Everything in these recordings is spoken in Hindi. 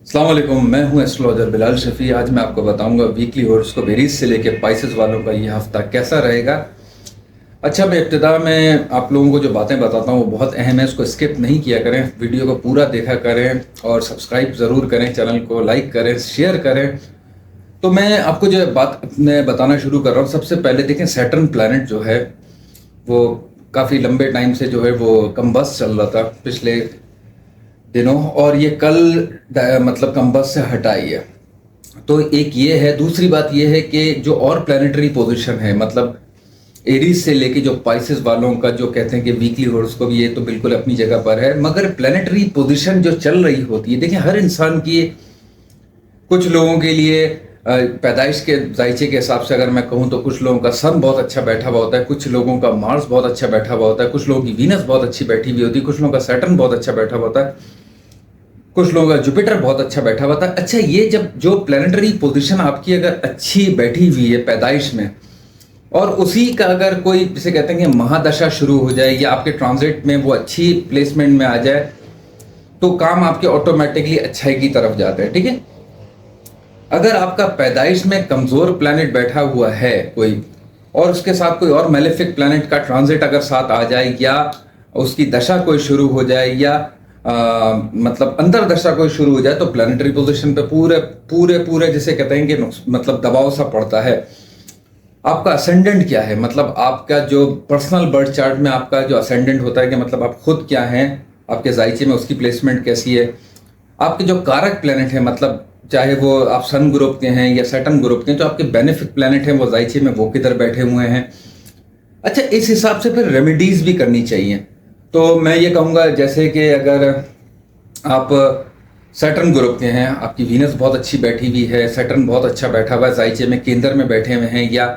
अस्सलाम वालेकुम, मैं हूं एस्ट्रोलॉजर बिलाल शफी। आज मैं आपको बताऊंगा वीकली हॉरोस्कोप एरीज से लेके पाइसेस वालों का ये हफ्ता कैसा रहेगा। अच्छा, मैं इब्तिदा में आप लोगों को जो बातें बताता हूं वो बहुत अहम है, उसको स्किप नहीं किया करें, वीडियो को पूरा देखा करें और सब्सक्राइब ज़रूर करें, चैनल को लाइक करें, शेयर करें। तो मैं आपको जो बात मैं बताना शुरू कर रहा हूँ, सबसे पहले देखें सैटर्न प्लैनेट जो है वो काफ़ी लंबे टाइम से जो है वो कम्बस चल रहा था पिछले दिनों, और ये कल मतलब कंबस से हटाई है। तो एक ये है, दूसरी बात ये है कि जो और प्लानिटरी पोजीशन है, मतलब एरीज से लेके जो पाइसेस वालों का जो कहते हैं कि वीकली हॉरोस्कोप, ये तो बिल्कुल अपनी जगह पर है, मगर प्लानिटरी पोजीशन जो चल रही होती है, देखिए हर इंसान की, कुछ लोगों के लिए पैदाइश के जायचे के हिसाब से अगर मैं कहूँ तो कुछ लोगों का सन बहुत अच्छा बैठा हुआ होता है, कुछ लोगों का मार्स बहुत अच्छा बैठा हुआ होता है, कुछ लोगों की वीनस बहुत अच्छी बैठी हुई होती है, कुछ लोगों का सैटर्न बहुत अच्छा बैठा हुआ होता है, कुछ लोगों का जुपिटर बहुत अच्छा बैठा हुआ था। अच्छा, ये जब जो प्लानिटरी पोजीशन आपकी अगर अच्छी बैठी हुई है पैदाइश में, और उसी का अगर कोई जिसे कहते हैं कि महादशा शुरू हो जाए या आपके ट्रांजिट में वो अच्छी प्लेसमेंट में आ जाए, तो काम आपके ऑटोमेटिकली अच्छाई की तरफ जाते हैं। ठीक है, अगर आपका पैदाइश में कमजोर प्लैनेट बैठा हुआ है कोई, और उसके साथ कोई और मेलेफिक प्लैनेट का ट्रांजिट अगर साथ आ जाए, या उसकी दशा कोई शुरू हो जाए, या मतलब अंतर दशा कोई शुरू हो जाए, तो प्लानिटरी पोजीशन पे पूरे पूरे पूरे जिसे कहते हैं कि मतलब दबाव सा पड़ता है। आपका असेंडेंट क्या है, मतलब आपका जो पर्सनल बर्थ चार्ट में आपका जो असेंडेंट होता है कि मतलब आप खुद क्या हैं, आपके जायचे में उसकी प्लेसमेंट कैसी है, आपके जो कारक प्लैनेट है, मतलब चाहे वो आप सन ग्रुप के हैं या सैटर्न ग्रुप के हैं, जो आपके बेनिफिक प्लैनेट हैं वो जायचे में वो किधर बैठे हुए हैं। अच्छा, इस हिसाब से फिर रेमेडीज भी करनी चाहिए। तो मैं ये कहूँगा, जैसे कि अगर आप सैटर्न ग्रुप के हैं, आपकी वीनस बहुत अच्छी बैठी हुई है, सैटर्न बहुत अच्छा बैठा हुआ है, जायचे में केंद्र में बैठे हुए हैं, या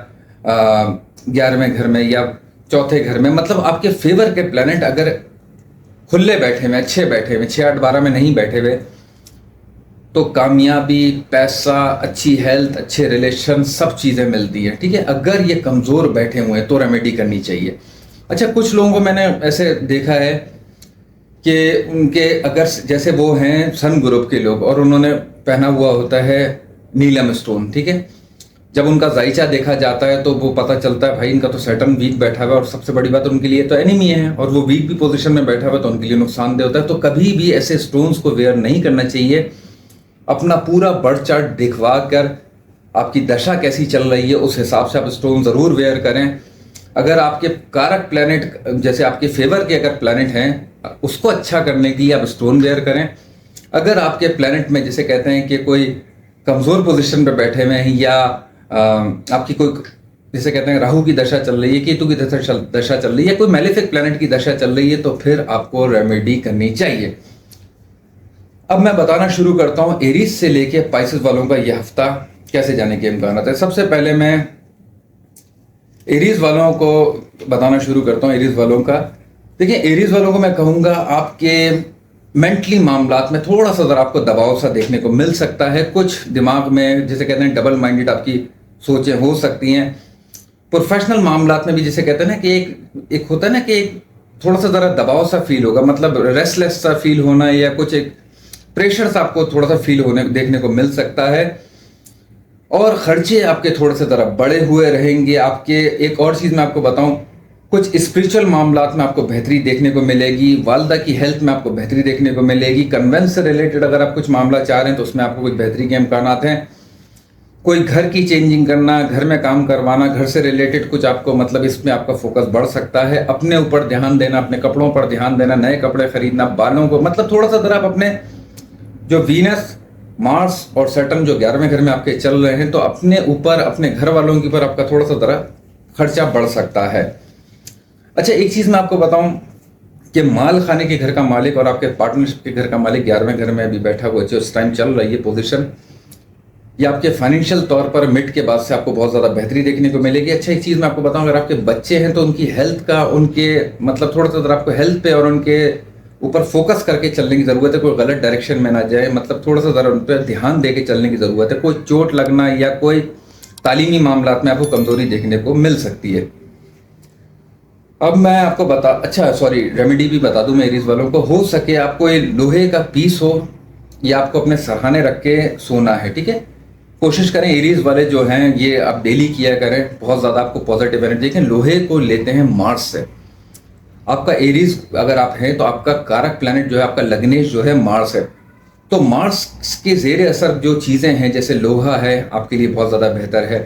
11वें घर में या चौथे घर में, मतलब आपके फेवर के प्लैनेट अगर खुले बैठे हुए, अच्छे बैठे हुए, 6 8 12 में नहीं बैठे हुए, तो कामयाबी, पैसा, अच्छी हेल्थ, अच्छे रिलेशन, सब चीज़ें मिलती हैं। ठीक है, अगर ये कमज़ोर बैठे हुए हैं तो रेमेडी करनी चाहिए। अच्छा, कुछ लोगों को मैंने ऐसे देखा है कि उनके अगर जैसे वो हैं सन ग्रुप के लोग और उन्होंने पहना हुआ होता है नीलम स्टोन, ठीक है, जब उनका जायचा देखा जाता है तो वो पता चलता है भाई इनका तो सैटर्न वीक बैठा हुआ है, और सबसे बड़ी बात उनके लिए तो एनिमी है, और वो वीक भी पोजीशन में बैठा हुआ है तो उनके लिए नुकसानदेह होता है। तो कभी भी ऐसे स्टोन्स को वेयर नहीं करना चाहिए। अपना पूरा बर्थ चार्ट दिखवा कर आपकी दशा कैसी चल रही है उस हिसाब से आप स्टोन ज़रूर वेयर करें। अगर आपके कारक प्लैनेट जैसे आपके फेवर के अगर प्लैनेट हैं, उसको अच्छा करने के लिए आप स्टोन वेयर करें। अगर आपके प्लैनेट में जिसे कहते हैं कि कोई कमज़ोर पोजीशन पे बैठे हुए हैं, या आपकी कोई जिसे कहते हैं राहु की दशा चल रही है, केतु की दशा चल रही है, कोई मेलेफिक प्लैनेट की दशा चल रही है, तो फिर आपको रेमेडी करनी चाहिए। अब मैं बताना शुरू करता हूं एरीज से लेके पाइसेस वालों का यह हफ्ता कैसे जाने के इम्कान है। सबसे पहले मैं एरीज वालों को बताना शुरू करता हूं। एरीज वालों का देखिए, एरीज वालों को मैं कहूंगा आपके मेंटली मामलात में थोड़ा सा जरा आपको दबाव सा देखने को मिल सकता है। कुछ दिमाग में जिसे कहते हैं डबल माइंडेड आपकी सोचें हो सकती हैं। प्रोफेशनल मामलात में भी जिसे कहते हैं ना कि एक होता है ना कि एक थोड़ा सा जरा दबाव सा फील होगा, मतलब रेस्टलेस सा फील होना, या कुछ एक प्रेशर सा आपको थोड़ा सा फील होने देखने को मिल सकता है। और खर्चे आपके थोड़े से तरह बड़े हुए रहेंगे। आपके एक और चीज़ मैं आपको बताऊं, कुछ स्पिरिचुअल मामलात में आपको बेहतरी देखने को मिलेगी। वालदा की हेल्थ में आपको बेहतरी देखने को मिलेगी। कन्वेंस से रिलेटेड अगर आप कुछ मामला चाह रहे हैं तो उसमें आपको कुछ बेहतरी के इम्कान हैं। कोई घर की चेंजिंग करना, घर में काम करवाना, घर से रिलेटेड कुछ आपको मतलब इसमें आपका फोकस बढ़ सकता है। अपने ऊपर ध्यान देना, अपने कपड़ों पर ध्यान देना, नए कपड़े खरीदना, बालों को मतलब थोड़ा सा जरा आप अपने जो वीनस, मार्स और सैटर्न जो 11वें घर में आपके चल रहे हैं, तो अपने ऊपर, अपने घर वालों के ऊपर आपका थोड़ा सा जरा खर्चा बढ़ सकता है। अच्छा, एक चीज़ मैं आपको बताऊं कि माल खाने के घर का मालिक और आपके पार्टनरशिप के घर का मालिक 11वें घर में अभी बैठा हुआ जो इस टाइम चल रही है पोजीशन, ये आपके फाइनेंशियल तौर पर मिड के बाद से आपको बहुत ज़्यादा बेहतरी देखने को मिलेगी। अच्छा, एक चीज़ मैं आपको बताऊं, अगर आपके बच्चे हैं तो उनकी हेल्थ का, उनके मतलब थोड़ा सा जरा आपको हेल्थ पे और उनके ऊपर फोकस करके चलने की ज़रूरत है। कोई गलत डायरेक्शन में ना जाए, मतलब थोड़ा सा ज़रा उन पर ध्यान दे के चलने की ज़रूरत है। कोई चोट लगना या कोई तालीमी मामलात में आपको कमज़ोरी देखने को मिल सकती है। अब मैं आपको रेमेडी भी बता दूं मैं एरीज वालों को। हो सके आपको ये लोहे का पीस हो ये आपको अपने सरहाने रख के सोना है, ठीक है। कोशिश करें एरीज वाले जो हैं ये आप डेली किया करें, बहुत ज़्यादा आपको पॉजिटिव एनर्जी। देखें लोहे को लेते हैं मार्स से, आपका एरीज अगर आप हैं तो आपका कारक प्लैनेट जो है आपका लग्नेश जो है मार्स है। तो मार्स के जेर असर जो चीज़ें हैं जैसे लोहा है आपके लिए बहुत ज़्यादा बेहतर है।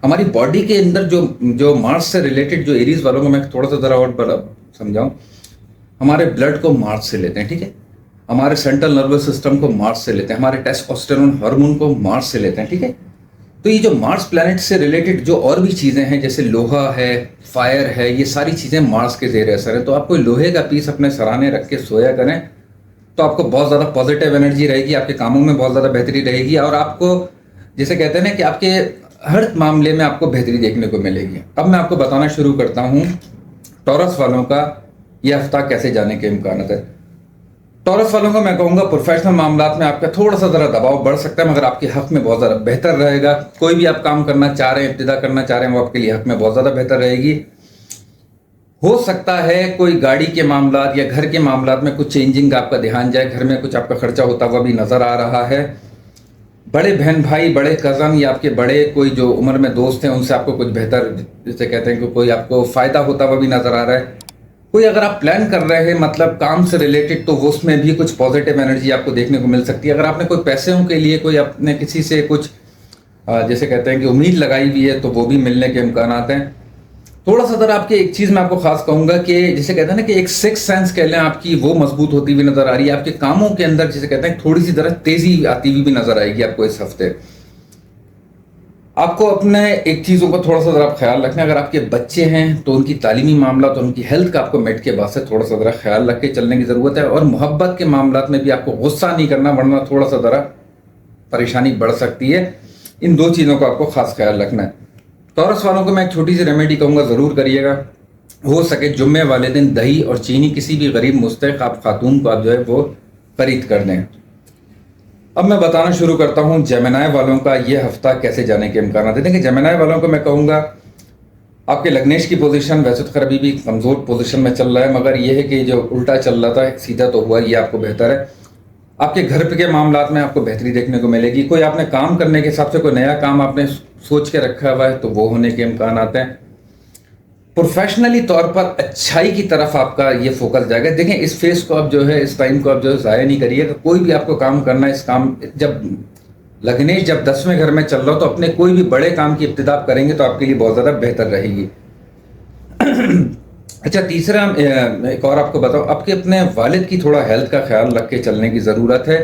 हमारी बॉडी के अंदर जो जो मार्स से रिलेटेड जो एरीज वालों को मैं थोड़ा सा ज़रा और बड़ा समझाऊँ, हमारे ब्लड को मार्स से लेते हैं, ठीक है। हमारे सेंट्रल नर्वस सिस्टम को मार्स से लेते हैं, हमारे टेस्टोस्टेरोन हार्मोन को मार्स से लेते हैं, ठीक है। तो ये जो मार्स प्लैनेट से रिलेटेड जो और भी चीज़ें हैं जैसे लोहा है, फायर है, ये सारी चीज़ें मार्स के जेर असर है। तो आप कोई लोहे का पीस अपने सराहने रख के सोया करें तो आपको बहुत ज़्यादा पॉजिटिव एनर्जी रहेगी, आपके कामों में बहुत ज़्यादा बेहतरी रहेगी और आपको जैसे कहते हैं ना कि आपके हर मामले में आपको बेहतरी देखने को मिलेगी। अब मैं आपको बताना शुरू करता हूँ टॉरस वालों का ये हफ्ता कैसे जाने के इम्कान है। टॉरस वालों को मैं कहूँगा प्रोफेशनल मामलात में आपका थोड़ा सा ज़रा दबाव बढ़ सकता है, मगर आपके हक में बहुत ज़्यादा बेहतर रहेगा। कोई भी आप काम करना चाह रहे हैं, इब्तिदा करना चाह रहे हैं, वो आपके लिए हक में बहुत ज़्यादा बेहतर रहेगी। हो सकता है कोई गाड़ी के मामलात या घर के मामलात में कुछ चेंजिंग का आपका ध्यान जाए, घर में कुछ आपका खर्चा होता हुआ भी नज़र आ रहा है। बड़े बहन भाई, बड़े कज़न या आपके बड़े कोई जो उम्र में दोस्त हैं उनसे आपको कुछ बेहतर जैसे कहते हैं कि कोई आपको फ़ायदा होता हुआ भी नज़र आ रहा है। कोई अगर आप प्लान कर रहे हैं मतलब काम से रिलेटेड तो वो उसमें भी कुछ पॉजिटिव एनर्जी आपको देखने को मिल सकती है। अगर आपने कोई पैसों के लिए कोई अपने किसी से कुछ जैसे कहते हैं कि उम्मीद लगाई हुई है तो वो भी मिलने के इम्कान हैं। थोड़ा सा ज़रा आपके एक चीज़ मैं आपको खास कहूँगा कि जिसे कहते हैं ना कि एक सिक्स सेंस कह लें आपकी, वो मजबूत होती हुई नज़र आ रही है। आपके कामों के अंदर जिसे कहते हैं थोड़ी सी ज़रा तेज़ी आती हुई भी नज़र आएगी आपको इस हफ्ते। आपको अपने एक चीज़ों का थोड़ा सा ज़रा ख्याल रखना है, अगर आपके बच्चे हैं तो उनकी तालीमी मामला तो उनकी हेल्थ का आपको मेड के बाद से थोड़ा सा ज़रा ख्याल रख के चलने की ज़रूरत है। और मोहब्बत के मामलात में भी आपको गुस्सा नहीं करना, वरना थोड़ा सा ज़रा परेशानी बढ़ सकती है। इन दो चीज़ों का आपको खास ख्याल रखना है। टॉरस वालों को मैं एक छोटी सी रेमेडी कहूँगा, ज़रूर करिएगा। हो सके जुम्मे वाले दिन दही और चीनी किसी भी गरीब मुस्तहिक आप खातून को आप जो है वो खरीद कर दें। अब मैं बताना शुरू करता हूँ जेमिनी वालों का ये हफ्ता कैसे जाने के इम्कान है। देखिए जेमिनी वालों को मैं कहूँगा आपके लग्नेश की पोजीशन वैसे तो खैर अभी भी कमज़ोर पोजीशन में चल रहा है, मगर ये है कि जो उल्टा चल रहा था सीधा तो हुआ, ये आपको बेहतर है। आपके घर के मामलात में आपको बेहतरी देखने को मिलेगी। कोई आपने काम करने के हिसाब से कोई नया काम आपने सोच के रखा हुआ है तो वो होने के इम्कान आते हैं। प्रोफेशनली तौर पर अच्छाई की तरफ आपका ये फोकस जाएगा। देखें इस फेस को आप जो है, इस टाइम को आप जो है ज़ाया नहीं करिएगा। कोई भी आपको काम करना है, इस काम जब लग्नेश जब 10वें घर में चल रहा हो तो अपने कोई भी बड़े काम की इब्तिदा आप करेंगे तो आपके लिए बहुत ज़्यादा बेहतर रहेगी। अच्छा तीसरा एक और आपको बताओ, आपके अपने वालिद की थोड़ा हेल्थ का ख्याल रख के चलने की ज़रूरत है।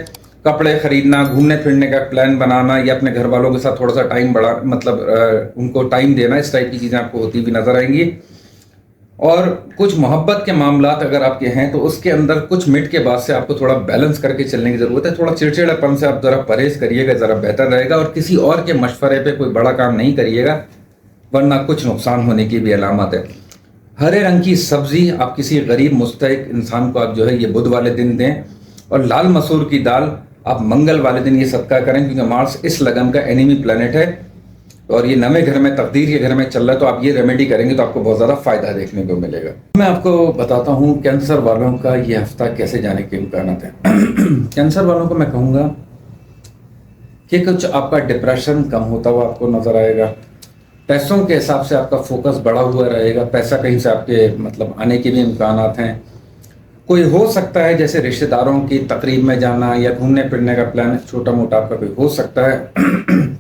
कपड़े खरीदना, घूमने फिरने का प्लान बनाना या अपने घर वालों के साथ थोड़ा सा टाइम बढ़ा मतलब उनको टाइम देना, इस टाइप की चीज़ें आपको होती हुई नजर आएंगी। और कुछ मोहब्बत के मामलात अगर आपके हैं तो उसके अंदर कुछ मिनट के बाद से आपको थोड़ा बैलेंस करके चलने की ज़रूरत है। थोड़ा चिड़चिड़ापन से आप ज़रा परहेज करिएगा, ज़रा बेहतर रहेगा। और किसी और के मशवरे पे कोई बड़ा काम नहीं करिएगा, वरना कुछ नुकसान होने की भी अलामत है। हरे रंग की सब्जी आप किसी गरीब मुस्तहिक इंसान को आप जो है ये बुध वाले दिन दें। और लाल मसूर की दाल आप मंगल वाले दिन ये सदका करें, क्योंकि मार्स इस लगन का एनिमी प्लेनेट है और ये नवे घर में, तकदीर के घर में चल रहा है। तो आप ये रेमेडी करेंगे तो आपको बहुत ज़्यादा फायदा देखने को मिलेगा। मैं आपको बताता हूँ कैंसर वालों का ये हफ्ता कैसे जाने के इम्कान हैं। कैंसर वालों को मैं कहूँगा कि कुछ आपका डिप्रेशन कम होता हुआ आपको नजर आएगा। पैसों के हिसाब से आपका फोकस बढ़ा हुआ रहेगा। पैसा कहीं से आपके मतलब आने के भी इम्कान हैं। कोई हो सकता है जैसे रिश्तेदारों की तकरीब में जाना या घूमने फिरने का प्लान छोटा मोटा आपका कोई हो सकता है।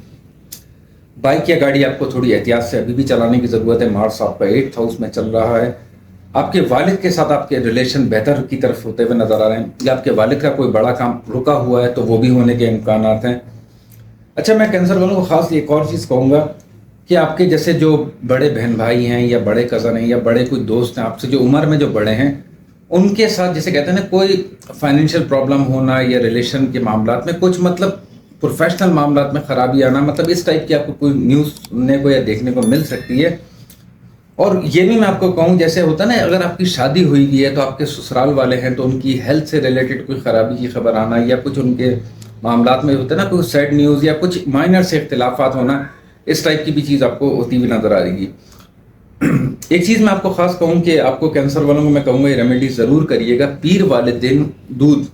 बाइक या गाड़ी आपको थोड़ी एहतियात से अभी भी चलाने की ज़रूरत है। मार्स आपका 8th हाउस में चल रहा है। आपके वालिद के साथ आपके रिलेशन बेहतर की तरफ होते हुए नज़र आ रहे हैं, या आपके वालिद का कोई बड़ा काम रुका हुआ है तो वो भी होने के इम्कान हैं। अच्छा मैं कैंसर वालों को ख़ास एक और चीज़ कहूँगा कि आपके जैसे जो बड़े बहन भाई हैं या बड़े कज़न हैं या बड़े कोई दोस्त हैं आपसे जो उम्र में जो बड़े हैं, उनके साथ जैसे कहते हैं ना कोई फाइनेंशियल प्रॉब्लम होना या रिलेशन के मामलात में कुछ मतलब प्रोफेशनल मामलात में ख़राबी आना, मतलब इस टाइप की आपको कोई न्यूज़ सुनने को या देखने को मिल सकती है। और ये भी मैं आपको कहूँ जैसे होता है ना, अगर आपकी शादी हुई भी है तो आपके ससुराल वाले हैं तो उनकी हेल्थ से रिलेटेड कोई ख़राबी की खबर आना या कुछ उनके मामलात में होता है ना कोई सैड न्यूज़ या कुछ माइनर से इख्तिलाफात होना, इस टाइप की भी चीज़ आपको होती हुई नज़र आ रही है। एक चीज़ मैं आपको ख़ास कहूँ कि आपको कैंसर वालों को मैं कहूँगा ये रेमेडी ज़रूर करिएगा। पीर वाले दिन दूध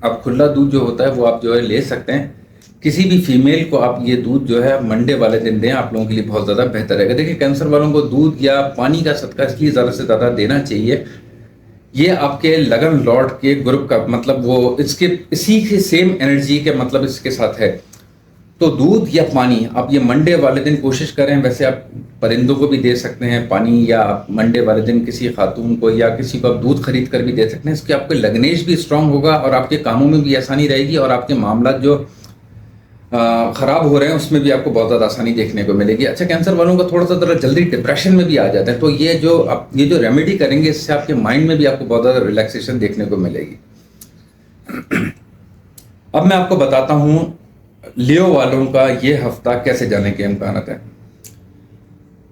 आप खुला दूध जो होता है वो आप जो है ले सकते हैं। किसी भी फीमेल को आप ये दूध जो है मंडे वाले दिन दें, आप लोगों के लिए बहुत ज़्यादा बेहतर रहेगा। देखिए कैंसर वालों को दूध या पानी का सदका इसलिए ज़्यादा से ज़्यादा देना चाहिए, ये आपके लगन लॉर्ड के ग्रुप का मतलब वो इसके इसी के सेम एनर्जी के मतलब इसके साथ है। तो दूध या पानी आप ये मंडे वाले दिन कोशिश करें। वैसे आप परिंदों को भी दे सकते हैं पानी, या आप मंडे वाले दिन किसी खातून को या किसी को आप दूध खरीद कर भी दे सकते हैं। इसके आपके लगनेश भी स्ट्रांग होगा और आपके कामों में भी आसानी रहेगी, और आपके मामला जो खराब हो रहे हैं उसमें भी आपको बहुत ज़्यादा आसानी देखने को मिलेगी। अच्छा, कैंसर वालों का थोड़ा सा ज़रा जल्दी डिप्रेशन में भी आ जाता है, तो ये जो रेमेडी करेंगे इससे आपके माइंड में भी आपको बहुत ज़्यादा रिलैक्सेशन देखने को मिलेगी। अब मैं आपको बताता हूँ लियो वालों का ये हफ्ता कैसे जाने के इम्कान है।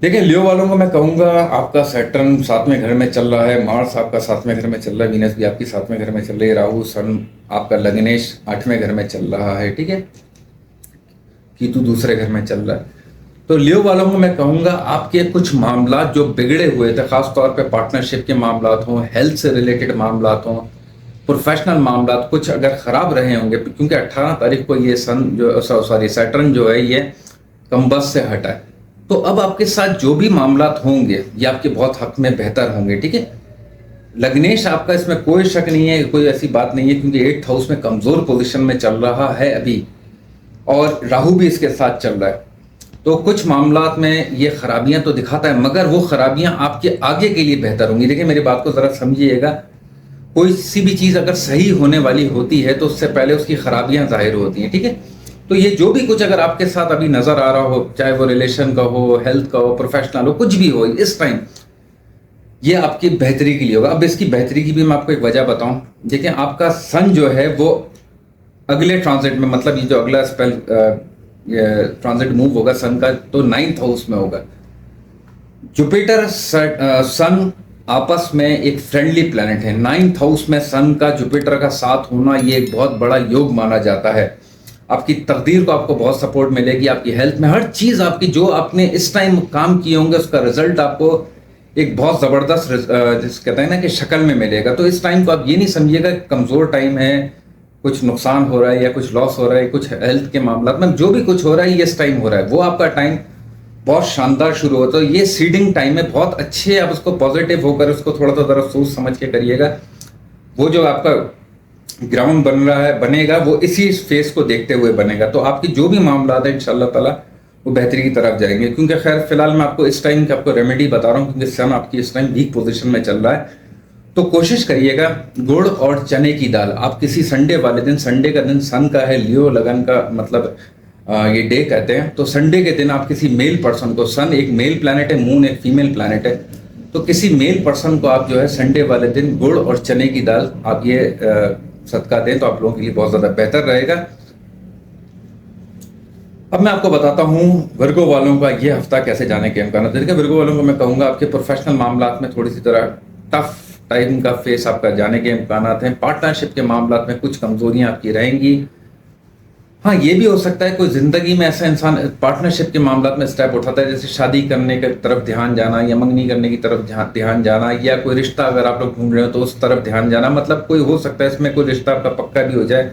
देखिए लियो वालों को मैं कहूँगा आपका सैटर्न 7वें घर में चल रहा है, मार्स आपका 7वें घर में चल रहा है, वीनस भी आपकी 7वें घर में चल रही है, राहु सन आपका लग्नेश 8वें घर में चल रहा है, ठीक है, केतु दूसरे घर में चल रहा है। तो लियो वालों को मैं कहूँगा आपके कुछ मामला जो बिगड़े हुए थे, खासतौर पे पार्टनरशिप के मामला हों, हेल्थ से रिलेटेड मामला हों, प्रोफेशनल मामला कुछ अगर ख़राब रहे होंगे, क्योंकि 18 तारीख को ये सन जो सैटर्न जो है ये कंबस से हटा है, तो अब आपके साथ जो भी मामला होंगे ये आपके बहुत हक में बेहतर होंगे, ठीक है। लग्नेश आपका इसमें कोई शक नहीं है, कोई ऐसी बात नहीं है, क्योंकि 8th हाउस में कमज़ोर पोजीशन में चल रहा है अभी, और राहु भी इसके साथ चल रहा है। तो कुछ मामलात में ये खराबियां तो दिखाता है, मगर वो खराबियां आपके आगे के लिए बेहतर होंगी। देखिए मेरी बात को ज़रा समझिएगा, कोई सी भी चीज़ अगर सही होने वाली होती है तो उससे पहले उसकी खराबियां जाहिर होती हैं, ठीक है। तो ये जो भी कुछ अगर आपके साथ अभी नज़र आ रहा हो, चाहे वो रिलेशन का हो, हेल्थ का हो, प्रोफेशनल हो, कुछ भी हो, इस टाइम ये आपकी बेहतरी के लिए होगा। अब इसकी बेहतरी की भी मैं आपको एक वजह बताऊं। देखिए आपका सन जो है वो अगले ट्रांजिट में, मतलब ये जो अगला स्पेल ट्रांजिट मूव होगा सन का, तो 9th हाउस में होगा। जुपिटर सन आपस में एक फ्रेंडली प्लैनेट है। 9th हाउस में सन का जुपिटर का साथ होना ये एक बहुत बड़ा योग माना जाता है। आपकी तकदीर को आपको बहुत सपोर्ट मिलेगी, आपकी हेल्थ में हर चीज़ आपकी जो आपने इस टाइम काम किए होंगे उसका रिजल्ट आपको एक बहुत ज़बरदस्त जिस कहते हैं ना कि शक्ल में मिलेगा। तो इस टाइम को आप ये नहीं समझिएगा कमज़ोर टाइम है, कुछ नुकसान हो रहा है या कुछ लॉस हो रहा है, कुछ हेल्थ के मामला में जो भी कुछ हो रहा है ये इस टाइम हो रहा है, वो आपका टाइम बहुत शानदार शुरू होता है। ये सीडिंग टाइम है, बहुत अच्छे, आप उसको पॉजिटिव होकर उसको थोड़ा सा ज़रा सोच समझ के करिएगा। वो जो आपका ग्राउंड बन रहा है बनेगा वो इसी फेस को देखते हुए बनेगा, तो आपकी जो भी मामला है इंशाल्लाह ताला वो बेहतरी की तरफ जाएंगे। क्योंकि खैर फिलहाल मैं आपको इस टाइम की आपको रेमेडी बता रहा हूँ, क्योंकि सन आपकी इस टाइम वीक पोजीशन में चल रहा है। तो कोशिश करिएगा गुड़ और चने की दाल आप किसी संडे वाले दिन, संडे का दिन सन का है, लियो लगन का मतलब ये डे कहते हैं, तो संडे के दिन आप किसी मेल पर्सन को, सन एक मेल प्लैनेट है, मून एक फीमेल प्लैनेट है, तो किसी मेल पर्सन को आप जो है संडे वाले दिन गुड़ और चने की दाल आप ये सदका दें तो आप लोगों के लिए बहुत ज़्यादा बेहतर रहेगा। अब मैं आपको बताता हूँ वर्गो वालों का ये हफ्ता कैसे जाने के इम्कान। देखिए वर्गो वालों को मैं कहूँगा आपके प्रोफेशनल मामला में थोड़ी सी तरह टफ टाइम का फेस आपका जाने के इम्कान हैं। पार्टनरशिप के मामला में कुछ कमजोरियां आपकी रहेंगी। हाँ ये भी हो सकता है कोई ज़िंदगी में ऐसा इंसान पार्टनरशिप के मामला में स्टेप उठाता है, जैसे शादी करने की तरफ ध्यान जाना या मंगनी करने की तरफ ध्यान जाना, या कोई रिश्ता अगर आप लोग ढूंढ रहे हो तो उस तरफ ध्यान जाना, मतलब कोई हो सकता है इसमें कोई रिश्ता आपका पक्का भी हो जाए।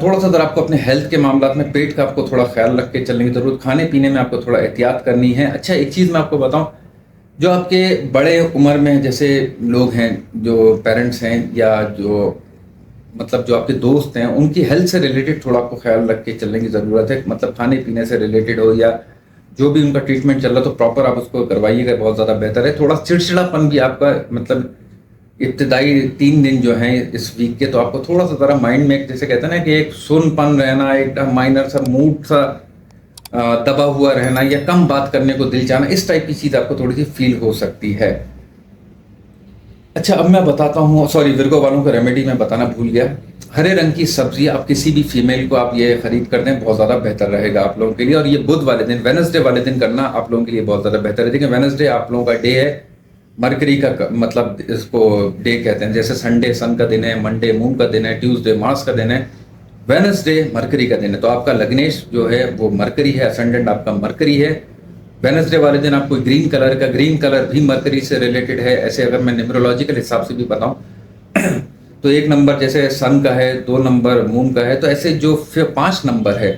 थोड़ा सा अगर आपको अपने हेल्थ के मामला में पेट का आपको थोड़ा ख्याल रख के चलने की जरूरत, खाने पीने में आपको थोड़ा एहतियात करनी है। अच्छा एक चीज़ मैं आपको बताऊँ, जो आपके बड़े उम्र में जैसे लोग हैं, जो पेरेंट्स हैं या जो मतलब जो आपके दोस्त हैं, उनकी हेल्थ से रिलेटेड थोड़ा आपको ख्याल रख के चलने की ज़रूरत है। मतलब खाने पीने से रिलेटेड हो या जो भी उनका ट्रीटमेंट चल रहा तो प्रॉपर आप उसको करवाइएगा, बहुत ज़्यादा बेहतर है। थोड़ा चिड़चिड़ापन भी आपका मतलब इब्तदाई 3 दिन जो हैं इस वीक के, तो आपको थोड़ा सा ज़रा माइंड में जैसे कहते हैं ना कि एक सुनपन रहना, एक माइनर सा मूड सा दबा हुआ रहना या कम बात करने को दिल चाहना, इस टाइप की चीज़ आपको थोड़ी सी फील हो सकती है। अच्छा अब मैं बताता हूँ, सॉरी विर्गो वालों का रेमेडी मैं बताना भूल गया। हरे रंग की सब्जी आप किसी भी फीमेल को आप ये खरीद कर दें, बहुत ज़्यादा बेहतर रहेगा आप लोगों के लिए। और ये बुध वाले दिन, वेडनेसडे वाले दिन करना आप लोगों के लिए बहुत ज़्यादा बेहतर है। देखिए वेडनेसडे आप लोगों का डे है, मरकरी का मतलब इसको डे कहते हैं। जैसे संडे सन का दिन है, मंडे मून का दिन है, ट्यूसडे मार्स का दिन है, वेडनेसडे मरकरी का दिन है। तो आपका लग्नेश जो है वो मरकरी है, असेंडेंट आपका मरकरी है। वेडनेसडे वाले दिन आपको ग्रीन कलर का, ग्रीन कलर भी मरकरी से रिलेटेड है। ऐसे अगर मैं न्यूमरोलॉजिकल हिसाब से भी बताऊं तो 1 नंबर जैसे सन का है, 2 नंबर मून का है, तो ऐसे जो फिर 5 नंबर है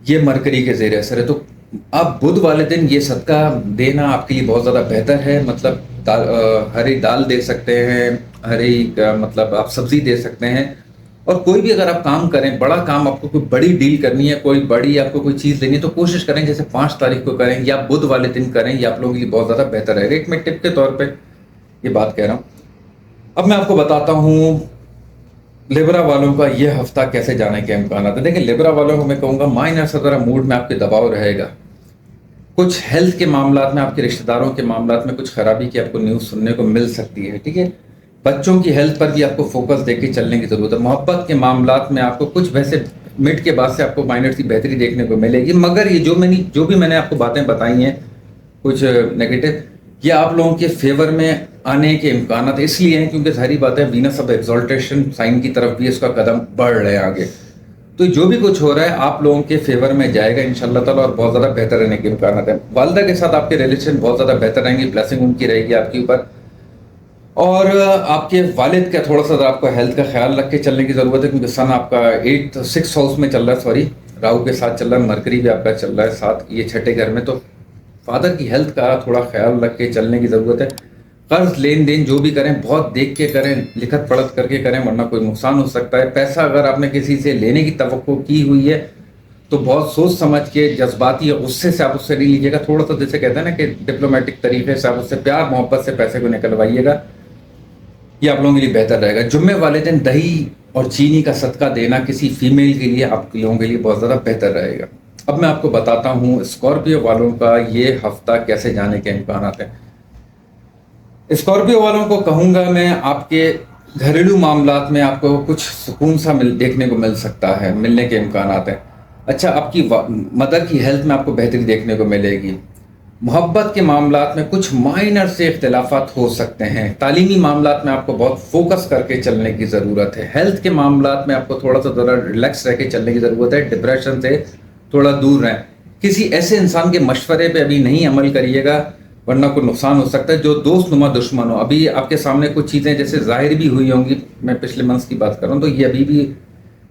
ये मरकरी के ज़ेर असर है। तो आप बुध वाले दिन ये सदका देना आपके लिए बहुत ज़्यादा बेहतर है। मतलब हरी दाल दे सकते हैं, हरी मतलब आप सब्जी दे सकते हैं। और कोई भी अगर आप काम करें, बड़ा काम, आपको कोई बड़ी डील करनी है, कोई बड़ी आपको कोई चीज़ लेनी है, तो कोशिश करें जैसे 5 तारीख को करें या बुध वाले दिन करें, ये आप लोगों के लिए बहुत ज़्यादा बेहतर रहेगा। एक मैं टिप के तौर पे ये बात कह रहा हूँ। अब मैं आपको बताता हूँ लिब्रा वालों का ये हफ्ता कैसे जाने के इम्कान है। देखिए, लिब्रा वालों को मैं कहूँगा माइनर सा ज़रा मूड में आपके दबाव रहेगा। कुछ हेल्थ के मामलात में, आपके रिश्तेदारों के मामलात में कुछ खराबी की आपको न्यूज़ सुनने को मिल सकती है, ठीक है। बच्चों की हेल्थ पर भी आपको फोकस देके चलने की ज़रूरत है। मोहब्बत के मामलात में आपको कुछ वैसे मिड के बाद से आपको माइनर सी बेहतरी देखने को मिलेगी, मगर ये जो भी मैंने आपको बातें बताई हैं कुछ नेगेटिव, ये आप लोगों के फेवर में आने के इम्कान इसलिए हैं क्योंकि सारी बात है वीनस अब एक्सॉल्टेशन साइन की तरफ भी इसका कदम बढ़ रहे हैं आगे। तो जो भी कुछ हो रहा है आप लोगों के फेवर में जाएगा इंशाल्लाह ताला, और बहुत ज़्यादा बेहतर रहने के इम्कान है। वालदा के साथ आपके रिलेशन बहुत ज़्यादा बेहतर रहेंगे, ब्लेसिंग उनकी रहेगी आपके ऊपर। और आपके वालिद का थोड़ा सा आपको हेल्थ का ख्याल रख के चलने की ज़रूरत है, क्योंकि सन आपका 6 हाउस में चल रहा है, सॉरी राहु के साथ चल रहा है, मरकरी भी आपका चल रहा है साथ, ये छठे घर में। तो फादर की हेल्थ का थोड़ा ख्याल रख के चलने की ज़रूरत है। कर्ज लेन देन जो भी करें बहुत देख के करें, लिखत पढ़त करके करें, वरना कोई नुकसान हो सकता है। पैसा अगर आपने किसी से लेने की तवक्को की हुई है तो बहुत सोच समझ के, जज्बाती गुस्से से आप उससे नहीं लीजिएगा। थोड़ा सा जैसे कहते हैं ना कि डिप्लोमेटिक तरीके से आप उससे प्यार मोहब्बत से पैसे को निकलवाइएगा, ये आप लोगों के लिए बेहतर रहेगा। जुम्मे वाले दिन दही और चीनी का सदका देना किसी फीमेल के लिए, आप लोगों के लिए बहुत ज़्यादा बेहतर रहेगा। अब मैं आपको बताता हूँ स्कॉर्पियो वालों का ये हफ्ता कैसे जाने के इम्कान हैं। स्कॉर्पियो वालों को कहूँगा मैं, आपके घरेलू मामलात में आपको कुछ सुकून सा देखने को मिल सकता है, मिलने के इम्कान हैं। अच्छा, आपकी मदर की हेल्थ में आपको बेहतरी देखने को मिलेगी। मोहब्बत के मामलात में कुछ माइनर से इख्तिलाफात हो सकते हैं। तालीमी मामलात में आपको बहुत फोकस करके चलने की ज़रूरत है। हेल्थ के मामलात में आपको थोड़ा सा ज़रा रिलैक्स रह के चलने की ज़रूरत है। डिप्रेशन से थोड़ा दूर रहें। किसी ऐसे इंसान के मशवरे पे अभी नहीं अमल करिएगा, वरना कोई नुकसान हो सकता है। जो दोस्त नुमा दुश्मन हो, अभी आपके सामने कुछ चीज़ें जैसे जाहिर भी हुई होंगी, मैं पिछले मंथ्स की बात कर रहा हूँ, तो ये अभी भी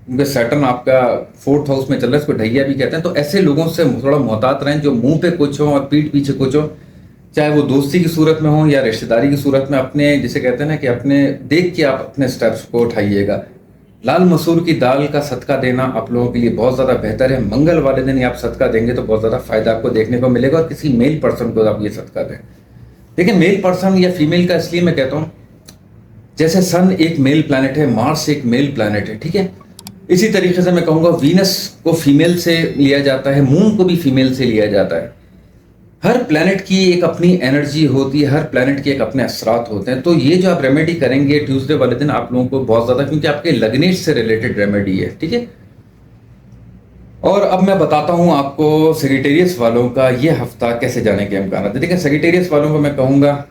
क्योंकि सैटर्न आपका 4th हाउस में चल रहा है, इसको ढैया भी कहते हैं। तो ऐसे लोगों से थोड़ा मोहतात रहें जो मुंह पे कुछ हो और पीठ पीछे कुछ हो, चाहे वो दोस्ती की सूरत में हो या रिश्तेदारी की सूरत में। अपने जिसे कहते हैं ना कि अपने देख के आप अपने स्टेप्स को उठाइएगा। लाल मसूर की दाल का सदका देना आप लोगों के लिए बहुत ज़्यादा बेहतर है। मंगल वाले दिन आप सदका देंगे तो बहुत ज़्यादा फायदा आपको देखने को मिलेगा, और किसी मेल पर्सन को आप ये सदका दें। देखिए, मेल पर्सन या फीमेल का इसलिए मैं कहता हूँ, जैसे सन एक मेल प्लैनेट है, मार्स एक मेल प्लैनेट है, ठीक है। इसी तरीके से मैं कहूँगा वीनस को फीमेल से लिया जाता है, मून को भी फीमेल से लिया जाता है। हर प्लैनेट की एक अपनी एनर्जी होती है, हर प्लैनेट के एक अपने असरात होते हैं। तो ये जो आप रेमेडी करेंगे ट्यूसडे वाले दिन, आप लोगों को बहुत ज़्यादा, क्योंकि आपके लग्नेश से रिलेटेड रेमेडी है, ठीक है। और अब मैं बताता हूँ आपको सेजिटेरियस वालों का ये हफ्ता कैसे जाने के इम्कान है। देखिए, सेजिटेरियस वालों को मैं कहूँगा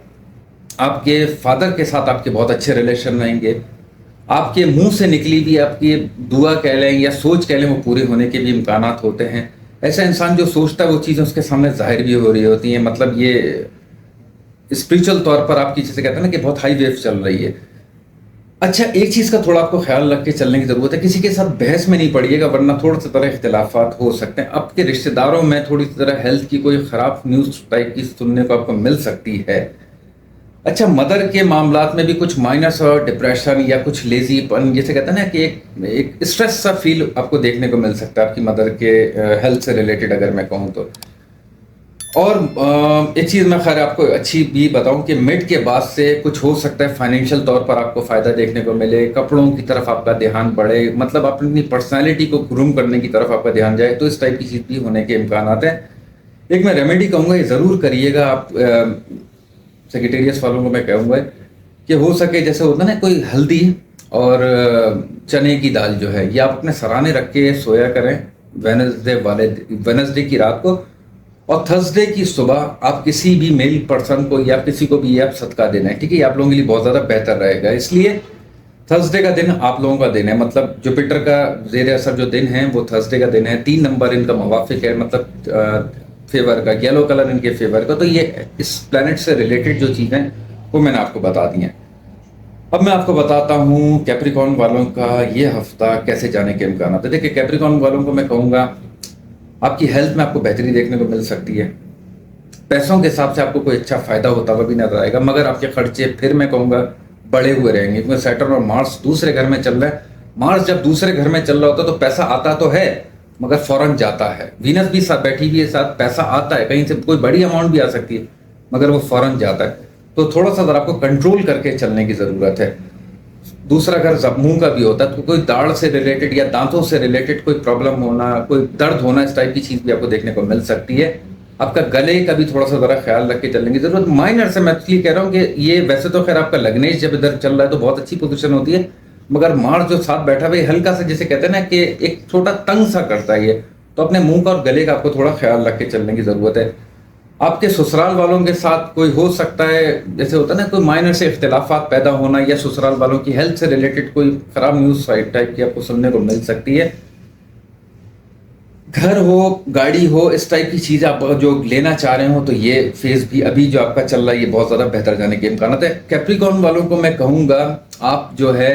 आपके फादर के साथ आपके बहुत अच्छे रिलेशन रहेंगे। आपके मुंह से निकली भी आपकी दुआ कह लें या सोच कह लें, वो पूरे होने के भी इम्कानात होते हैं। ऐसा इंसान जो सोचता है वो चीज़ें उसके सामने जाहिर भी हो रही होती हैं। मतलब ये स्पिरिचुअल तौर पर आपकी, जैसे कहते हैं ना कि बहुत हाई वेव चल रही है। अच्छा, एक चीज़ का थोड़ा आपको ख्याल रख के चलने की ज़रूरत है, किसी के साथ बहस में नहीं पड़िएगा, वरना थोड़े से तरह इख्तिलाफात हो सकते हैं। आपके रिश्तेदारों में थोड़ी सी तरह हेल्थ की कोई ख़राब न्यूज़ टाइप की सुनने को आपको मिल सकती है। अच्छा, मदर के मामलात में भी कुछ माइनस और डिप्रेशन या कुछ लेजीपन, जैसे कहते हैं ना कि एक स्ट्रेस सा फील आपको देखने को मिल सकता है आपकी मदर के हेल्थ से रिलेटेड, अगर मैं कहूँ तो। और एक चीज़ मैं खैर आपको अच्छी भी बताऊं कि मिड के बाद से कुछ हो सकता है फाइनेंशियल तौर पर आपको फ़ायदा देखने को मिले, कपड़ों की तरफ आपका ध्यान बढ़े, मतलब अपनी पर्सनैलिटी को ग्रूम करने की तरफ आपका ध्यान जाए, तो इस टाइप की चीज़ भी होने के इम्कान आते हैं। एक मैं रेमेडी कहूँगा, ये ज़रूर करिएगा आप। सेक्रेटेरियस वालों को मैं कहूँगा कि हो सके जैसे होता है ना, कोई हल्दी और चने की दाल जो है, ये आप अपने सराहने रख के सोया करें वेनसडे की रात को, और थर्सडे की सुबह आप किसी भी मेल पर्सन को या किसी को भी ये आप सदका देना है, ठीक है। ये आप लोगों के लिए बहुत ज़्यादा बेहतर रहेगा। इसलिए थर्सडे का दिन आप लोगों का दिन है, मतलब जुपिटर का ज़ेर असर जो दिन है वो थर्सडे का दिन है। 3 नंबर इनका मुवाफिक है, मतलब फेवर का, येलो कलर इनके फेवर का। तो ये इस प्लैनेट से रिलेटेड जो चीज़ें वो मैंने आपको बता दी हैं। अब मैं आपको बताता हूँ कैप्रिकॉर्न वालों का ये हफ्ता कैसे जाने के इम्कान है। देखिए कैप्रिकॉर्न वालों को मैं कहूँगा आपकी हेल्थ में आपको बेहतरी देखने को मिल सकती है। पैसों के हिसाब से आपको कोई अच्छा फायदा होता हुआ भी नजर आएगा, मगर आपके खर्चे फिर मैं कहूँगा बढ़े हुए रहेंगे, क्योंकि सैटर्न और मार्स दूसरे घर में चल रहा है। मार्स जब दूसरे घर में चल रहा होता है तो पैसा आता तो है मगर फौरन जाता है। वीनस भी साथ बैठी हुई है, साथ पैसा आता है, कहीं से कोई बड़ी अमाउंट भी आ सकती है मगर वो फौरन जाता है। तो थोड़ा सा अगर आपको कंट्रोल करके चलने की ज़रूरत है। दूसरा घर मुंह का भी होता है, तो कोई दाढ़ से रिलेटेड या दांतों से रिलेटेड कोई प्रॉब्लम होना, कोई दर्द होना, इस टाइप की चीज़ भी आपको देखने को मिल सकती है। आपका गले का भी थोड़ा सा ज़रा ख्याल रख के चलने की ज़रूरत। माइनर से मैं इसलिए कह रहा हूँ कि ये वैसे तो खैर आपका लग्नेश जब इधर चल रहा है तो बहुत अच्छी पोजीशन होती है, मगर मार्स जो साथ बैठा हुआ है हल्का सा, जैसे कहते हैं ना कि एक छोटा तंग सा करता है ये, तो अपने मुंह का और गले का आपको थोड़ा ख्याल रख के चलने की ज़रूरत है। आपके ससुराल वालों के साथ कोई हो सकता है, जैसे होता है ना कोई माइनर से इख्तिलाफात पैदा होना, या ससुराल वालों की हेल्थ से रिलेटेड कोई खराब न्यूज़ टाइप की आपको सुनने को मिल सकती है। घर हो, गाड़ी हो, इस टाइप की चीज़ आप जो लेना चाह रहे हो तो ये फेज भी अभी जो आपका चल रहा है ये बहुत ज़्यादा बेहतर जाने के इम्कान है। कैप्रिकॉर्न वालों को मैं कहूँगा आप जो है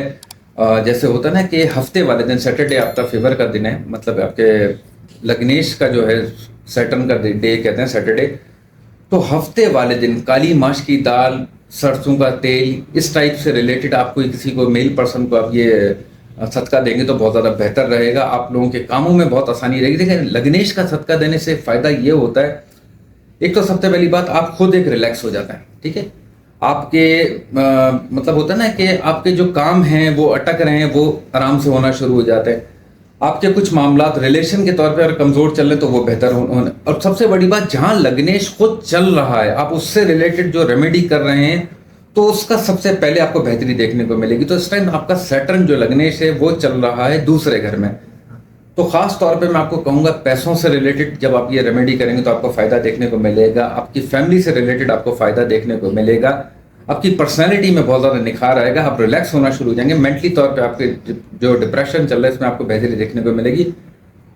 जैसे होता है ना कि हफ्ते वाले दिन सैटरडे आपका फेवर का दिन है, मतलब आपके लग्नेश का जो है सैटर्न का डे कहते हैं सैटरडे। तो हफ्ते वाले दिन काली माश की दाल, सरसों का तेल, इस टाइप से रिलेटेड आप कोई किसी को मेल पर्सन को आप ये सदका देंगे तो बहुत ज़्यादा बेहतर रहेगा। आप लोगों के कामों में बहुत आसानी रहेगी। देखिए लग्नेश का सदका देने से फ़ायदा ये होता है, एक तो सबसे पहली बात आप खुद एक रिलैक्स हो जाता है, ठीक है। आपके मतलब होता है ना कि आपके जो काम हैं वो अटक रहे हैं वो आराम से होना शुरू हो जाते हैं। आपके कुछ मामलात रिलेशन के तौर पे अगर कमज़ोर चल रहे तो वो बेहतर होने, और सबसे बड़ी बात जहां लग्नेश खुद चल रहा है आप उससे रिलेटेड जो रेमेडी कर रहे हैं तो उसका सबसे पहले आपको बेहतरी देखने को मिलेगी। तो इस टाइम आपका सैटर्न जो लग्नेश है वो चल रहा है दूसरे घर में, तो खास तौर पे मैं आपको कहूँगा पैसों से रिलेटेड जब आप ये रेमेडी करेंगे तो आपको फ़ायदा देखने को मिलेगा। आपकी फैमिली से रिलेटेड आपको फ़ायदा देखने को मिलेगा। आपकी पर्सनैलिटी में बहुत ज़्यादा निखार आएगा, आप रिलैक्स होना शुरू हो जाएंगे। मेंटली तौर पे आपके जो डिप्रेशन चल रहा है इसमें आपको बेहतरी देखने को मिलेगी।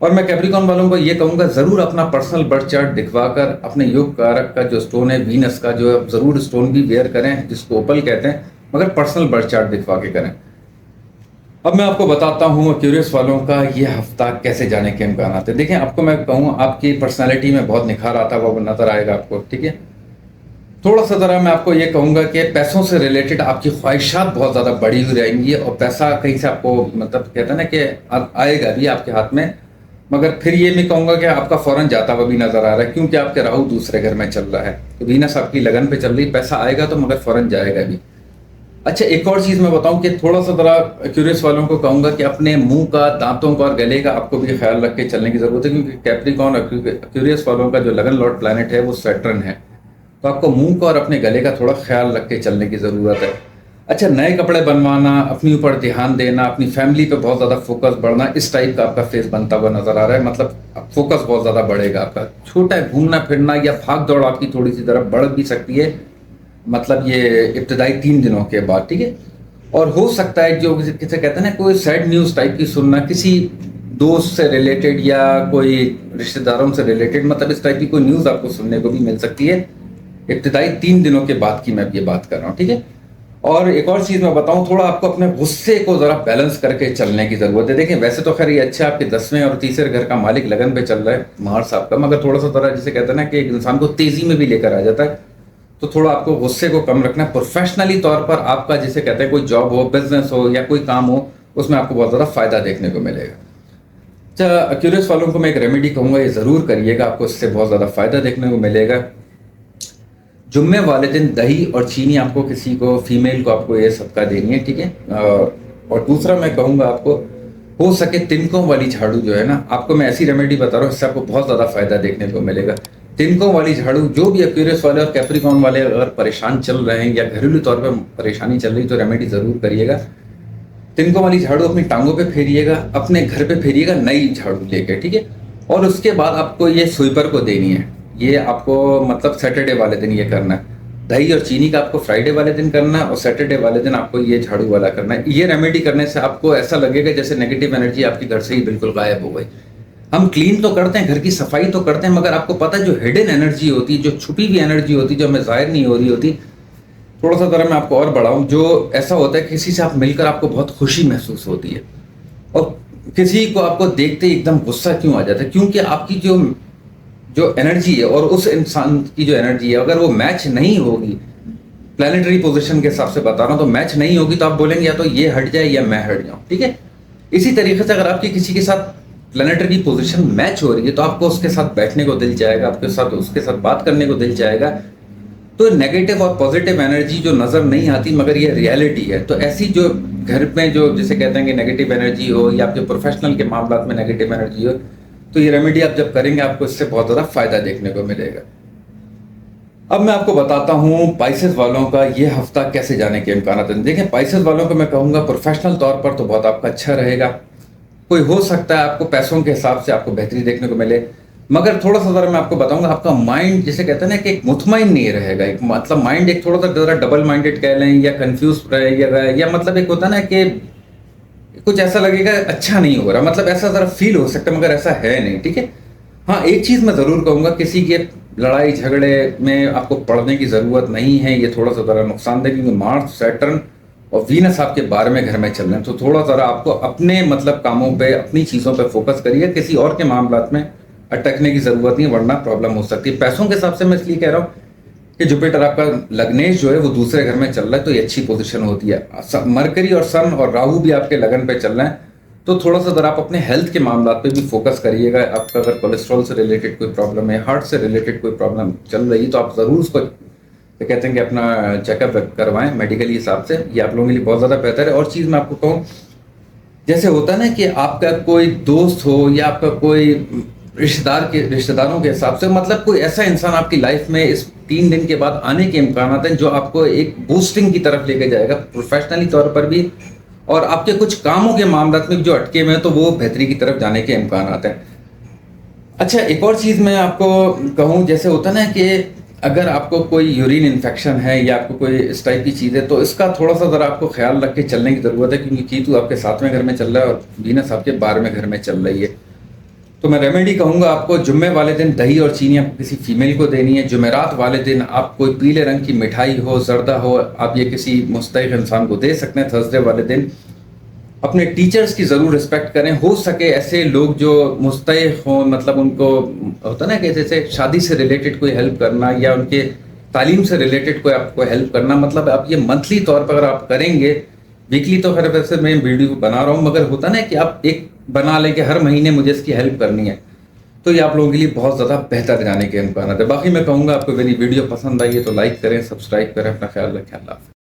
और मैं कैप्रिकॉर्न वालों को ये कहूँगा ज़रूर अपना पर्सनल बर्थ चार्ट दिखवाकर अपने योग कारक का जो स्टोन है वीनस का जो है ज़रूर स्टोन भी वेयर करें, जिसको ओपल कहते हैं, मगर पर्सनल बर्थ चार्ट दिखवा के करें। अब मैं आपको बताता हूँ क्यूरियस वालों का ये हफ्ता कैसे जाने के इम्कान आते हैं। देखिए आपको मैं कहूँ आपकी पर्सनैलिटी में बहुत निखार आता हुआ नजर आएगा आपको, ठीक है। थोड़ा सा ज़रा मैं आपको ये कहूँगा कि पैसों से रिलेटेड आपकी ख्वाहिशात बहुत ज़्यादा बढ़ी हुई रहेंगी, और पैसा कहीं से आपको मतलब कहते हैं ना कि आएगा भी आपके हाथ में, मगर फिर ये मैं कहूँगा कि आपका फ़ौरन जाता हुआ भी नज़र आ रहा है, क्योंकि आपके राहु दूसरे घर में चल रहा है। तो वीनस आपकी लगन पे चल रही, पैसा आएगा तो मगर फ़ौरन जाएगा भी। अच्छा एक और चीज़ मैं बताऊं कि थोड़ा सा ज़रा क्यूरियस वालों को कहूँगा कि अपने मुंह का, दांतों का और गले का आपको भी ख्याल रख के चलने की ज़रूरत है, क्योंकि कैप्रिकॉर्न और क्यूरियस वालों का जो लगन लॉर्ड प्लैनेट है वो सैटर्न है। तो आपको मुंह का और अपने गले का थोड़ा ख्याल रख के चलने की ज़रूरत है। अच्छा नए कपड़े बनवाना, अपने ऊपर ध्यान देना, अपनी फैमिली पे बहुत ज़्यादा फोकस बढ़ना, इस टाइप का आपका फेस बनता हुआ नज़र आ रहा है। मतलब फोकस बहुत ज़्यादा बढ़ेगा आपका। छोटा है घूमना फिरना या भाग दौड़ आपकी थोड़ी सी तरफ बढ़ भी सकती है, मतलब ये इब्तदाई 3 दिनों के बाद, ठीक है। और हो सकता है जो किसे कहते हैं ना कोई सैड न्यूज़ टाइप की सुनना, किसी दोस्त से रिलेटेड या कोई रिश्तेदारों से रिलेटेड, मतलब इस टाइप की कोई न्यूज़ आपको सुनने को भी मिल सकती है इब्तदाई 3 दिनों के बाद की मैं ये बात कर रहा हूँ, ठीक है। और एक और चीज़ मैं बताऊँ, थोड़ा आपको अपने गुस्से को ज़रा बैलेंस करके चलने की ज़रूरत है। देखिए वैसे तो खैर ये अच्छा आपके 10वें और तीसरे घर का मालिक लगन पे चल रहा है मार्स आपका, मगर थोड़ा सा ज़रा जिसे कहते हैं ना कि एक इंसान को तेज़ी में भी लेकर आ जाता है। तो थोड़ा आपको गुस्से को कम रखना है। प्रोफेशनली तौर पर आपका जिसे कहते हैं कोई जॉब हो, बिजनेस हो या कोई काम हो, उसमें आपको बहुत ज़्यादा फायदा देखने को मिलेगा। अच्छा क्यूरियस वालों को मैं एक रेमेडी कहूँगा, ये ज़रूर करिएगा, आपको इससे बहुत ज़्यादा फायदा देखने को मिलेगा। जुम्मे वाले दिन दही और चीनी आपको किसी को फीमेल को आपको ये सदका देनी है, ठीक है। और दूसरा मैं कहूँगा आपको हो सके तिनकों वाली झाड़ू जो है ना, आपको मैं ऐसी रेमेडी बता रहा हूँ इससे आपको बहुत ज़्यादा फायदा देखने को मिलेगा। तिनकों वाली झाड़ू, जो भी एक्यूरियस वाले और कैप्रिकॉर्न वाले अगर परेशान चल रहे हैं या घरेलू तौर पर परेशानी चल रही तो रेमेडी ज़रूर करिएगा। तिनकों वाली झाड़ू अपनी टांगों पे फेरिएगा, अपने घर पे फेरिएगा नई झाड़ू लेके, ठीक है। और उसके बाद आपको ये स्वीपर को देनी है, ये आपको मतलब सैटरडे वाले दिन ये करना है। दही और चीनी का आपको फ्राइडे वाले दिन करना है और सैटरडे वाले दिन आपको ये झाड़ू वाला करना है। ये रेमेडी करने से आपको ऐसा लगेगा जैसे नेगेटिव एनर्जी आपके घर से ही बिल्कुल गायब हो गई। हम क्लीन तो करते हैं, घर की सफाई तो करते हैं, मगर आपको पता है जो हिडन एनर्जी होती है, जो छुपी हुई एनर्जी होती है, जो हमें जाहिर नहीं हो रही होती, थोड़ा सा ज़रा मैं आपको और बढ़ाऊँ, जो ऐसा होता है किसी से आप मिलकर आपको बहुत खुशी महसूस होती है, और किसी को आपको देखते ही एकदम गुस्सा क्यों आ जाता है, क्योंकि आपकी जो जो एनर्जी है और उस इंसान की जो एनर्जी है, अगर वो मैच नहीं होगी, प्लानिटरी पोजीशन के हिसाब से बता रहा हूँ, तो मैच नहीं होगी तो आप बोलेंगे या तो ये हट जाए या मैं हट जाऊँ, ठीक है। इसी तरीके से अगर आपकी किसी के साथ प्लानिटरी पोजीशन मैच हो रही है तो आपको उसके साथ बैठने को दिल जाएगा, आपके साथ उसके साथ बात करने को दिल जाएगा। तो नेगेटिव और पॉजिटिव एनर्जी जो नज़र नहीं आती मगर ये रियलिटी है, तो ऐसी जो घर में जो जिसे कहते हैं कि नेगेटिव एनर्जी हो या आपके प्रोफेशनल के मामला में नेगेटिव एनर्जी हो, तो ये रेमेडी आप जब करेंगे आपको इससे बहुत ज़्यादा फायदा देखने को मिलेगा। अब मैं आपको बताता हूँ पाइसेस वालों का ये हफ्ता कैसे जाने के इम्कान हैं। देखिए, पाइसेस वालों को मैं कहूँगा प्रोफेशनल तौर पर तो बहुत आपका अच्छा रहेगा। कोई हो सकता है आपको पैसों के हिसाब से आपको बेहतरी देखने को मिले, मगर थोड़ा सा ज़रा मैं आपको बताऊंगा, आपका माइंड जिसे कहते हैं ना कि एक मुतमईन नहीं रहेगा, एक मतलब माइंड एक थोड़ा सा ज़रा डबल माइंडेड कह लें या कंफ्यूज रहेगा, या मतलब एक होता ना कि कुछ ऐसा लगेगा अच्छा नहीं हो रहा, मतलब ऐसा ज़रा फील हो सकता है मगर ऐसा है नहीं, ठीक है। हाँ, एक चीज़ मैं ज़रूर कहूँगा, किसी के लड़ाई झगड़े में आपको पड़ने की ज़रूरत नहीं है। ये थोड़ा सा ज़रा नुकसानदेह, क्योंकि मार्स, सैटर्न और वीनस आपके 12वें घर में चल रहे हैं, तो थोड़ा ज़रा आपको अपने मतलब कामों पे, अपनी चीज़ों पे फोकस करिए, किसी और के मामलात में अटकने की ज़रूरत नहीं, वरना प्रॉब्लम हो सकती है। पैसों के हिसाब से मैं इसलिए कह रहा हूँ कि जुपिटर आपका लग्नेश जो है वो दूसरे घर में चल रहा है, तो ये अच्छी पोजीशन होती है। मरकरी और सन और राहु भी आपके लगन पे चल रहे हैं, तो थोड़ा सा अगर आप अपने हेल्थ के मामला पे भी फोकस करिएगा। आपका अगर कोलेस्ट्रॉल से रिलेटेड कोई प्रॉब्लम है, हार्ट से रिलेटेड कोई प्रॉब्लम चल रही है, तो आप ज़रूर उसको तो कहते हैं कि अपना चेकअप करवाएं मेडिकली हिसाब से, ये आप लोगों के लिए बहुत ज़्यादा बेहतर है। और चीज़ मैं आपको कहूँ, जैसे होता है ना कि आपका कोई दोस्त हो या आपका कोई रिश्तेदारों के हिसाब से, मतलब कोई ऐसा इंसान आपकी लाइफ में इस 3 दिन के बाद आने के इम्कान हैं जो आपको एक बूस्टिंग की तरफ लेके जाएगा, प्रोफेशनली तौर पर भी, और आपके कुछ कामों के मामला में जो अटके हुए हैं तो वो बेहतरी की तरफ जाने के इम्कान हैं। अच्छा, एक और चीज़ मैं आपको कहूँ, जैसे होता है ना कि अगर आपको कोई यूरिन इन्फेक्शन है या आपको कोई इस टाइप की चीज़ है, तो इसका थोड़ा सा ज़रा आपको ख्याल रख के चलने की ज़रूरत है, क्योंकि कीतु आपके 7वें घर में चल रहा है और वीनस आपके 12वें घर में चल रही है। तो मैं रेमेडी कहूँगा, आपको जुम्मे वाले दिन दही और चीनी आपको किसी फीमेल को देनी है। जुमेरात वाले दिन आप कोई पीले रंग की मिठाई हो, जर्दा हो, आप ये किसी मुस्तैक़ इंसान को दे सकते हैं। थर्सडे वाले दिन अपने टीचर्स की ज़रूर रिस्पेक्ट करें, हो सके ऐसे लोग जो मुस्तैक़ हों, मतलब उनको होता ना कि जैसे शादी से रिलेटेड कोई हेल्प करना या उनके तालीम से रिलेटेड कोई आपको हेल्प करना, मतलब आप ये मंथली तौर पर अगर आप करेंगे, वीकली तो खैर वैसे मैं वीडियो बना रहा हूँ, मगर होता ना कि आप एक बना लें कि हर महीने मुझे इसकी हेल्प करनी है, तो ये आप लोगों के लिए बहुत ज़्यादा बेहतर जाने के इम्कान है। बाकी मैं कहूँगा, आपको मेरी वीडियो पसंद आई है तो लाइक करें, सब्सक्राइब करें, अपना ख्याल रखें। अल्लाह।